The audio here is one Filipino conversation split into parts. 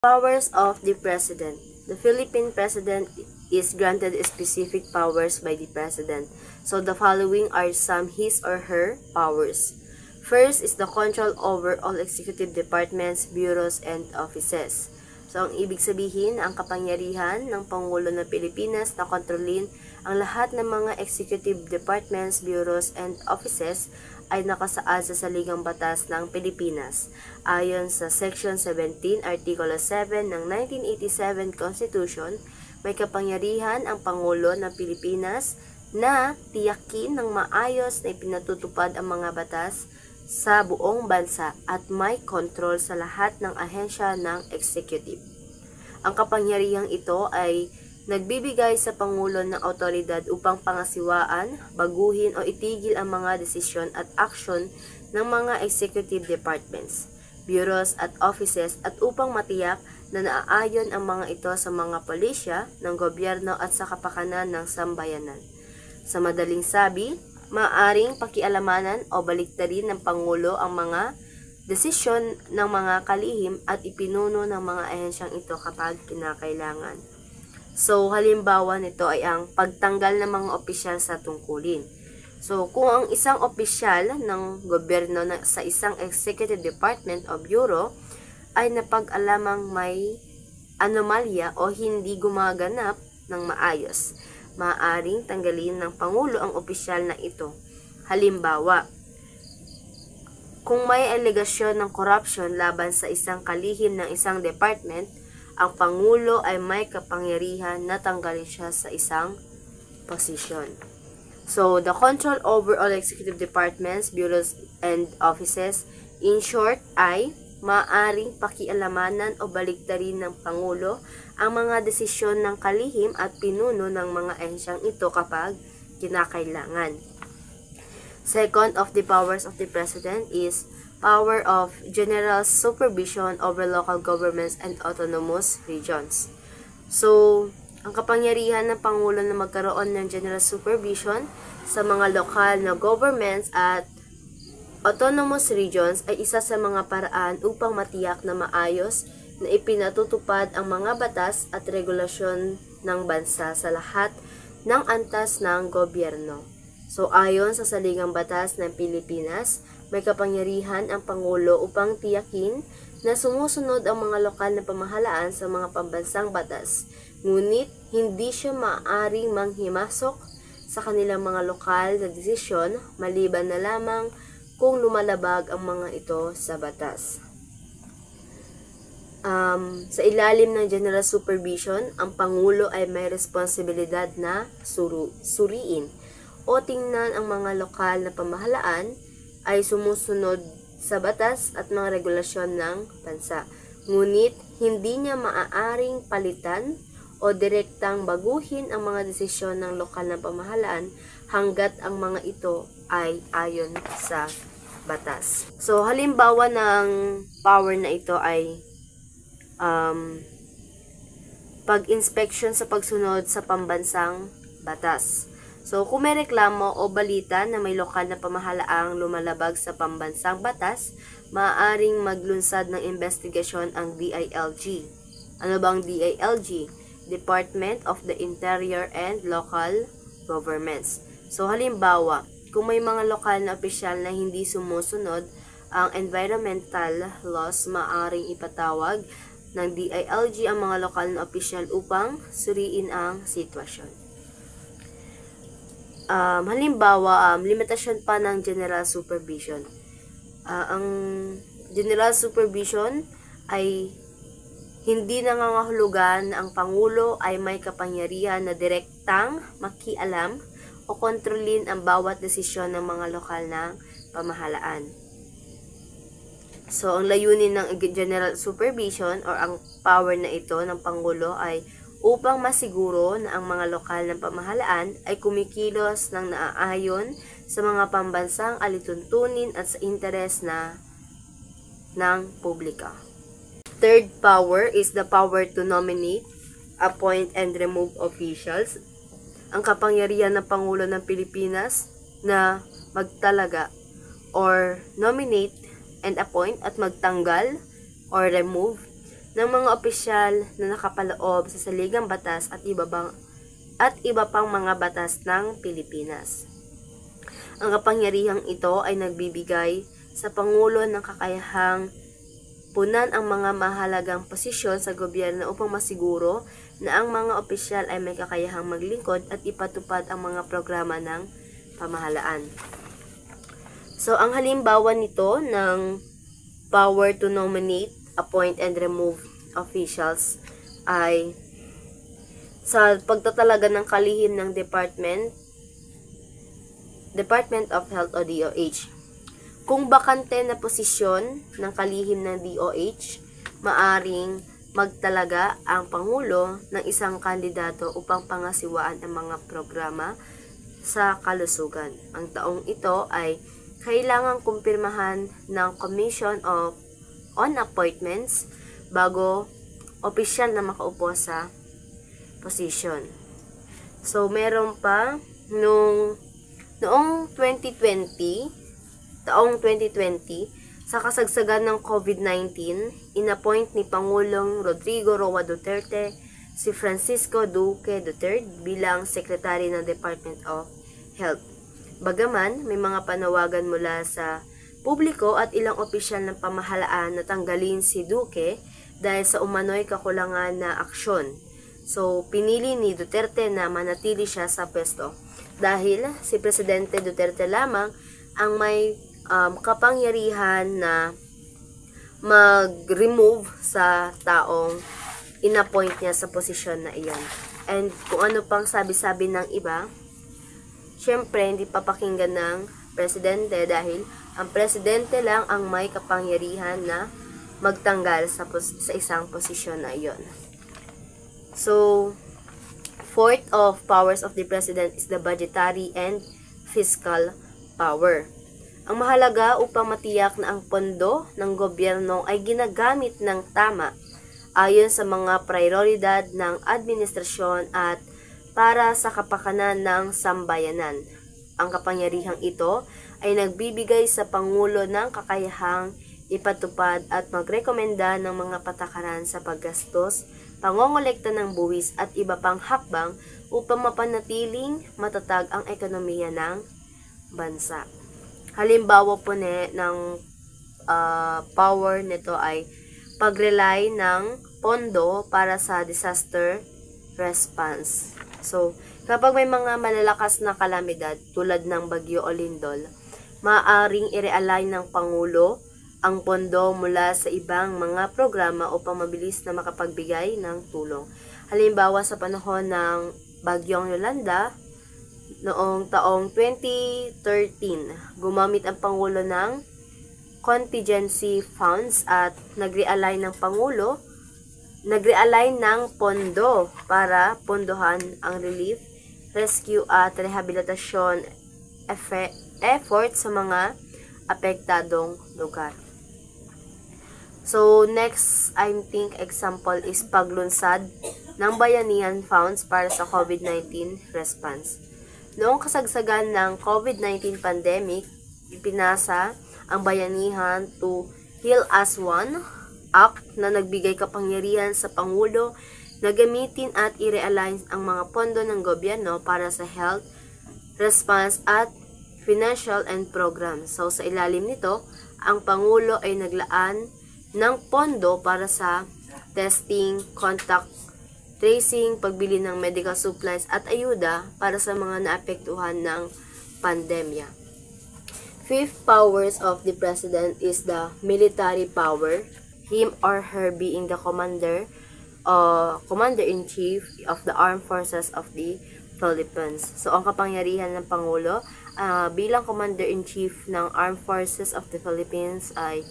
Powers of the President. The Philippine President is granted specific powers by the President. So the following are some his or her powers. First is the control over all executive departments, bureaus, and offices. So ang ibig sabihin, ang kapangyarihan ng Pangulo ng Pilipinas na kontrolin ang lahat ng mga executive departments, bureaus, and offices ay nakasaad sa Saligang Batas ng Pilipinas. Ayon sa Section 17, Artikulo 7 ng 1987 Constitution, may kapangyarihan ang Pangulo ng Pilipinas na tiyakin ng maayos na ipinatutupad ang mga batas sa buong bansa at may kontrol sa lahat ng ahensya ng executive. Ang kapangyarihang ito ay nagbibigay sa Pangulo ng awtoridad upang pangasiwaan, baguhin o itigil ang mga desisyon at aksyon ng mga executive departments, bureaus at offices at upang matiyak na naaayon ang mga ito sa mga pulisya ng gobyerno at sa kapakanan ng sambayanan. Sa madaling sabi, maaaring pakialamanan o baliktarin ng Pangulo ang mga desisyon ng mga kalihim at ipinuno ng mga ahensyang ito kapag kinakailangan. So, halimbawa nito ay ang pagtanggal ng mga opisyal sa tungkulin. So, kung ang isang opisyal ng gobyerno sa isang executive department o bureau ay napag-alamang may anomalya o hindi gumaganap ng maayos, maaaring tanggalin ng Pangulo ang opisyal na ito. Halimbawa, kung may alegasyon ng corruption laban sa isang kalihim ng isang department, ang Pangulo ay may kapangyarihan na tanggalin siya sa isang posisyon. So, the control over all executive departments, bureaus, and offices, in short, ay maaaring pakialamanan o baliktarin ng Pangulo ang mga desisyon ng kalihim at pinuno ng mga ahensyang ito kapag kinakailangan. Second of the powers of the President is power of general supervision over local governments and autonomous regions. So, ang kapangyarihan ng Pangulo na magkaroon ng general supervision sa mga lokal na governments at autonomous regions ay isa sa mga paraan upang matiyak na maayos na ipinatutupad ang mga batas at regulasyon ng bansa sa lahat ng antas ng gobyerno. So, ayon sa Saligang Batas ng Pilipinas, may kapangyarihan ang Pangulo upang tiyakin na sumusunod ang mga lokal na pamahalaan sa mga pambansang batas, ngunit hindi siya maaaring manghimasok sa kanilang mga lokal na desisyon maliban na lamang kung lumalabag ang mga ito sa batas. Sa ilalim ng general supervision, ang Pangulo ay may responsibilidad na suriin o tingnan ang mga lokal na pamahalaan ay sumusunod sa batas at mga regulasyon ng bansa. Ngunit, hindi niya maaaring palitan o direktang baguhin ang mga desisyon ng lokal na pamahalaan hanggat ang mga ito ay ayon sa batas. So, halimbawa ng power na ito ay pag-inspection sa pagsunod sa pambansang batas. So, kung may reklamo o balita na may lokal na pamahalaang lumalabag sa pambansang batas, maaaring maglunsad ng investigasyon ang DILG. Ano bang DILG? Department of the Interior and Local Governments. So, halimbawa, kung may mga lokal na opisyal na hindi sumusunod ang environmental laws, maaaring ipatawag ng DILG ang mga lokal na opisyal upang suriin ang sitwasyon. Halimbawa, limitasyon pa ng general supervision. Ang general supervision ay hindi nangangahulugan na ang Pangulo ay may kapangyarihan na direktang makialam o kontrolin ang bawat desisyon ng mga lokal na pamahalaan. So, ang layunin ng general supervision or ang power na ito ng Pangulo ay upang masiguro na ang mga lokal na pamahalaan ay kumikilos ng naaayon sa mga pambansang alituntunin at sa interes ng publika. Third power is the power to nominate, appoint, and remove officials. Ang kapangyarihan ng Pangulo ng Pilipinas na magtalaga or nominate and appoint at magtanggal or remove ng mga opisyal na nakapaloob sa saligang batas at iba pang mga batas ng Pilipinas. Ang kapangyarihang ito ay nagbibigay sa Pangulo ng kakayahang punan ang mga mahalagang posisyon sa gobyerno upang masiguro na ang mga opisyal ay may kakayahang maglingkod at ipatupad ang mga programa ng pamahalaan. So, ang halimbawa nito ng power to nominate, appoint, and remove officials ay sa pagtatalaga ng kalihim ng Department of Health o DOH. Kung bakante na posisyon ng kalihim ng DOH, maaring magtalaga ang Pangulo ng isang kandidato upang pangasiwaan ang mga programa sa kalusugan. Ang taong ito ay kailangang kumpirmahan ng Commission on Appointments bago opisyal na makaupo sa position. So, meron pa noong 2020, sa kasagsagan ng COVID-19, inappoint ni Pangulong Rodrigo Roa Duterte si Francisco Duque Duterte bilang Secretary ng Department of Health. Bagaman, may mga panawagan mula sa publiko at ilang opisyal ng pamahalaan na tanggalin si Duque dahil sa umano'y kakulangan na aksyon. So, pinili ni Duterte na manatili siya sa pwesto dahil si Presidente Duterte lamang ang may kapangyarihan na mag-remove sa taong inappoint niya sa posisyon na iyon. And kung ano pang sabi-sabi ng iba, syempre hindi papakinggan ng Presidente dahil ang Presidente lang ang may kapangyarihan na magtanggal sa isang posisyon na iyon. So, fourth of powers of the President is the budgetary and fiscal power. Ang mahalaga upang matiyak na ang pondo ng gobyerno ay ginagamit ng tama ayon sa mga prioridad ng administrasyon at para sa kapakanan ng sambayanan. Ang kapangyarihang ito ay nagbibigay sa Pangulo ng kakayahang ipatupad at magrekomenda ng mga patakaran sa paggastos, pangongolekta ng buwis at iba pang hakbang upang mapanatiling matatag ang ekonomiya ng bansa. Halimbawa po ng power nito ay pag-rely ng pondo para sa disaster response. So, kapag may mga malalakas na kalamidad tulad ng Bagyo o Lindol, maaaring i-realign ng Pangulo ang pondo mula sa ibang mga programa upang mabilis na makapagbigay ng tulong. Halimbawa sa panahon ng Bagyong Yolanda, noong taong 2013, gumamit ang Pangulo ng contingency funds at nag-realign ng pondo para pondohan ang relief, rescue at rehabilitasyon effort sa mga apektadong lugar. So, next, I think example is paglunsad ng Bayanihan Funds para sa COVID-19 response. Noong kasagsagan ng COVID-19 pandemic, ipinasa ang Bayanihan to Heal as One Act na nagbigay kapangyarihan sa Pangulo na gamitin at i-realign ang mga pondo ng gobyerno para sa health, response at financial and program. So, sa ilalim nito, ang Pangulo ay naglaan ng pondo para sa testing, contact tracing, pagbili ng medical supplies at ayuda para sa mga naapektuhan ng pandemya. Fifth powers of the President is the military power, him or her being the Commander-in-Chief of the Armed Forces of the Philippines. So, ang kapangyarihan ng Pangulo bilang Commander-in-Chief ng Armed Forces of the Philippines ay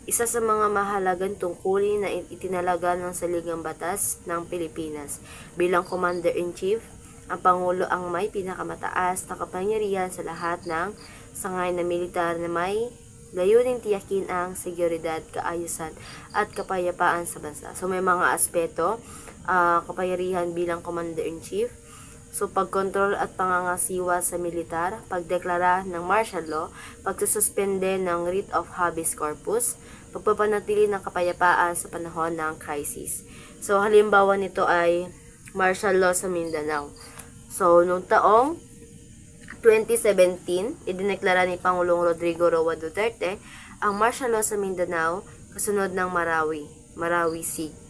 isa sa mga mahalagang tungkulin na itinalaga ng saligang batas ng Pilipinas. Bilang Commander-in-Chief, ang Pangulo ang may pinakamataas na kapangyarihan sa lahat ng sangay na militar na may layuning tiyakin ang seguridad, kaayusan at kapayapaan sa bansa. So, may mga aspeto, kapangyarihan bilang Commander-in-Chief. So, pagkontrol at pangangasiwa sa militar, pagdeklara ng martial law, pagsususpende ng writ of habeas corpus, pagpapanatili ng kapayapaan sa panahon ng crisis. So, halimbawa nito ay martial law sa Mindanao. So, noong taong 2017, idineklara ni Pangulong Rodrigo Roa Duterte ang martial law sa Mindanao kasunod ng Marawi Siege.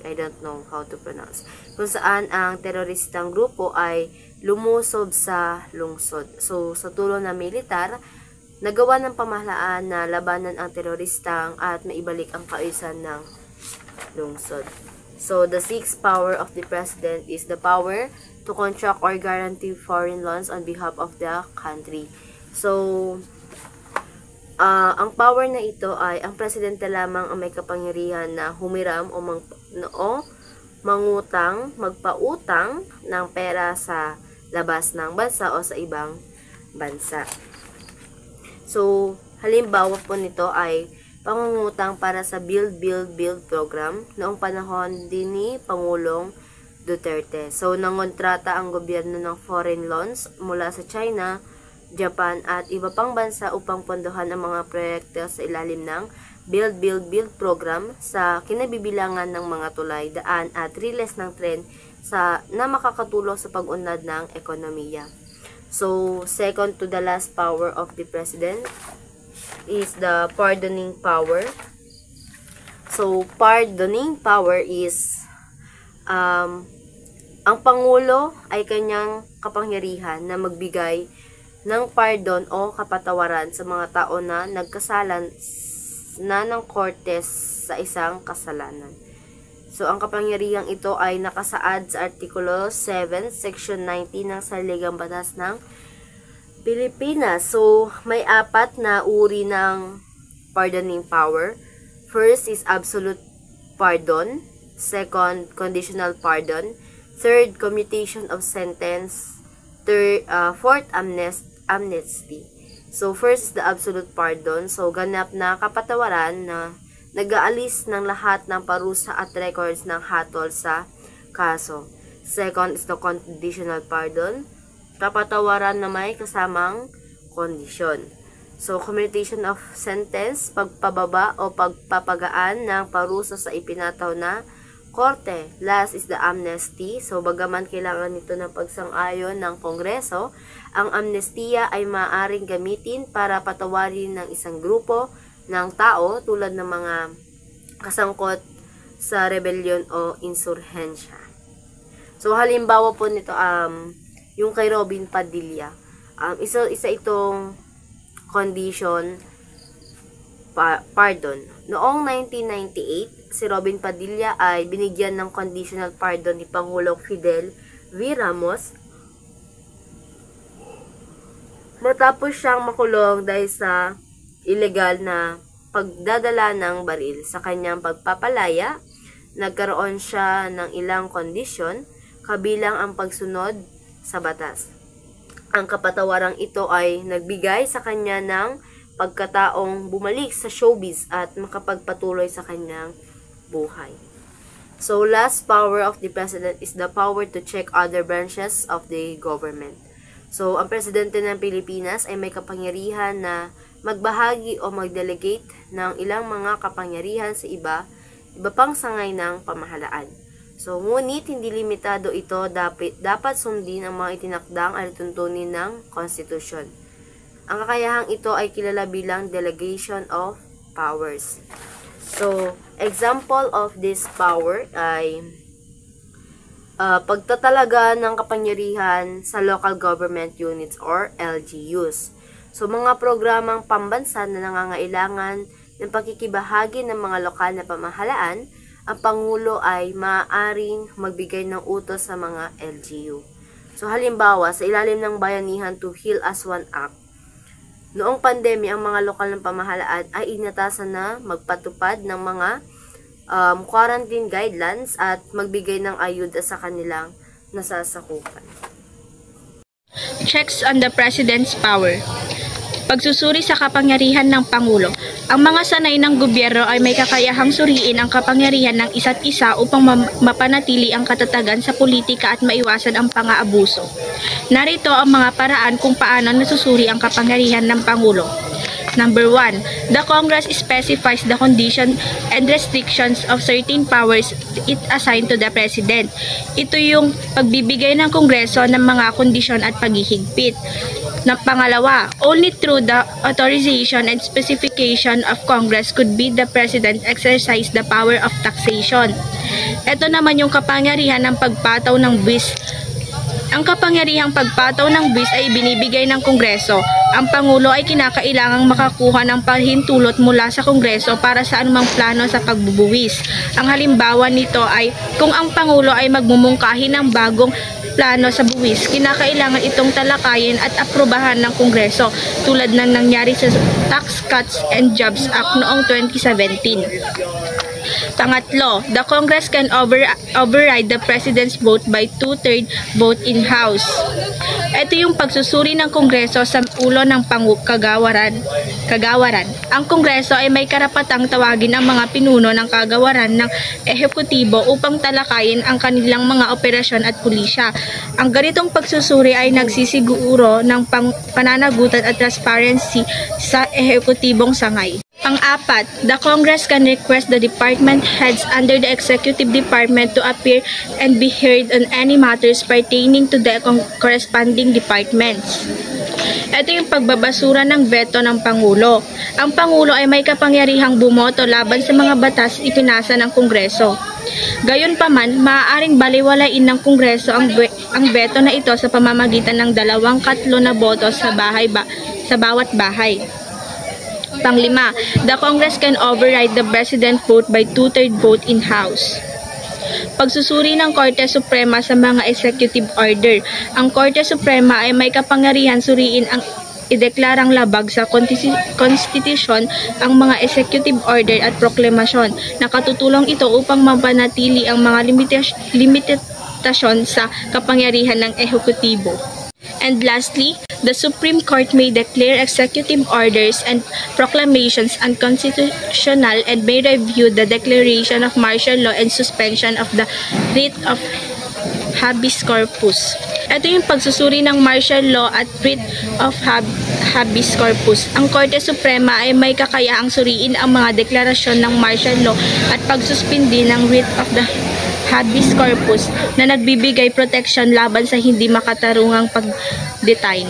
I don't know how to pronounce. Kung saan ang teroristang grupo ay lumusob sa lungsod. So, sa tulong ng militar, nagawa ng pamahalaan na labanan ang teroristang at maibalik ang kaayusan ng lungsod. So, the sixth power of the president is the power to contract or guarantee foreign loans on behalf of the country. So, ang power na ito ay ang presidente lamang ang may kapangyarihan na humiram o magpautang ng pera sa labas ng bansa o sa ibang bansa. So, halimbawa po nito ay pangungutang para sa Build program noong panahon din ni Pangulong Duterte. So, nangontrata ang gobyerno ng foreign loans mula sa China, Japan at iba pang bansa upang pondohan ang mga proyekto sa ilalim ng Build program sa kinabibilangan ng mga tulay, daan at riles ng tren na makakatulong sa pag-unlad ng ekonomiya. So, second to the last power of the president is the pardoning power. So, pardoning power is ang Pangulo ay kanyang kapangyarihan na magbigay ng pardon o kapatawaran sa mga tao na nagkasalan na ng korte sa isang kasalanan. So, ang kapangyarihang ito ay nakasaad sa Artikulo 7, Section 19 ng Saligang Batas ng Pilipinas. So, may 4 na uri ng pardoning power. First is absolute pardon. Second, conditional pardon. Third, commutation of sentence. Fourth, amnesty. So, first is the absolute pardon. So, ganap na kapatawaran na nag-aalis ng lahat ng parusa at records ng hatol sa kaso. Second is the conditional pardon. Kapatawaran na may kasamang kondisyon. So, commutation of sentence, pagpababa o pagpapagaan ng parusa sa ipinataw na korte. Last is the amnesty. So, bagaman kailangan nito ng pagsang-ayon ng Kongreso, ang amnestiya ay maaaring gamitin para patawarin ng isang grupo ng tao tulad ng mga kasangkot sa rebellion o insurhensya. So, halimbawa po nito, yung kay Robin Padilla. Isa itong condition pardon. Noong 1998, si Robin Padilla ay binigyan ng conditional pardon ni Pangulong Fidel V. Ramos matapos siyang makulong dahil sa illegal na pagdadala ng baril. Sa kanyang pagpapalaya, nagkaroon siya ng ilang kondisyon kabilang ang pagsunod sa batas. Ang kapatawarang ito ay nagbigay sa kanya ng pagkataong bumalik sa showbiz at makapagpatuloy sa kanyang buhay. So, last power of the president is the power to check other branches of the government. So, ang presidente ng Pilipinas ay may kapangyarihan na magbahagi o mag-delegate ng ilang mga kapangyarihan sa iba pang sangay ng pamahalaan. So, ngunit hindi limitado ito, dapat sundin ang mga itinakdang alituntunin ng konstitusyon. Ang kakayahang ito ay kilala bilang delegation of powers. So, example of this power ay pagtatalaga ng kapangyarihan sa local government units or LGUs. So, mga programang pambansa na nangangailangan ng pagkikibahagi ng mga lokal na pamahalaan, ang Pangulo ay maaaring magbigay ng utos sa mga LGU. So, halimbawa, sa ilalim ng Bayanihan to Heal as One Act, noong pandemya, ang mga lokal ng pamahalaan ay inatasan na magpatupad ng mga quarantine guidelines at magbigay ng ayuda sa kanilang nasasakupan. Checks on the President's power. Pagsusuri sa kapangyarihan ng Pangulo. Ang mga sanay ng gobyerno ay may kakayahang suriin ang kapangyarihan ng isa't isa upang mapanatili ang katatagan sa politika at maiwasan ang pang-aabuso. Narito ang mga paraan kung paano nasusuri ang kapangyarihan ng Pangulo. Number 1. The Congress specifies the condition and restrictions of certain powers it assigned to the President. Ito yung pagbibigay ng Kongreso ng mga kondisyon at paghihigpit. Pangalawa, only through the authorization and specification of Congress could be the President exercise the power of taxation. Ito naman yung kapangyarihan ng pagpataw ng buwis. Ang kapangyarihang pagpataw ng buwis ay binibigay ng Kongreso. Ang Pangulo ay kinakailangang makakuha ng pahintulot mula sa Kongreso para sa anumang plano sa pagbubuwis. Ang halimbawa nito ay kung ang Pangulo ay magmumungkahi ng bagong plano sa buwis, kinakailangan itong talakayin at aprubahan ng Kongreso tulad ng nangyari sa Tax Cuts and Jobs Act noong 2017. Pangatlo, the Congress can override the President's vote by 2/3 vote in House. Ito yung pagsusuri ng Kongreso sa ulo ng kagawaran. Ang Kongreso ay may karapatang tawagin ang mga pinuno ng kagawaran ng ehekutibo upang talakayin ang kanilang mga operasyon at pulisya. Ang ganitong pagsusuri ay nagsisiguro ng pananagutan at transparency sa ehekutibong sangay. Pang-apat, the Congress can request the department heads under the executive department to appear and be heard on any matters pertaining to the corresponding departments. Ito yung pagbabasura ng veto ng Pangulo. Ang Pangulo ay may kapangyarihang bumoto laban sa mga batas ipinasa ng Kongreso. Gayunpaman, maaaring baliwalain ng Kongreso ang veto na ito sa pamamagitan ng 2/3 na boto sa bawat bahay. Panglima, the Congress can override the President's vote by 2/3 vote in House. Pagsusuri ng Korte Suprema sa mga executive order. Ang Korte Suprema ay may kapangyarihan suriin ang ideklarang labag sa konstitusyon ang mga executive order at proklamasyon. Nakatutulong ito upang mapanatili ang mga limitasyon sa kapangyarihan ng ehekutibo. And lastly, the Supreme Court may declare executive orders and proclamations unconstitutional and may review the declaration of martial law and suspension of the writ of habeas corpus. Ito yung pagsusuri ng martial law at writ of habeas corpus. Ang Korte Suprema ay may kakayahang suriin ang mga deklarasyon ng martial law at pagsuspindi ng writ of the habeas corpus na nagbibigay protection laban sa hindi makatarungang pag-detain.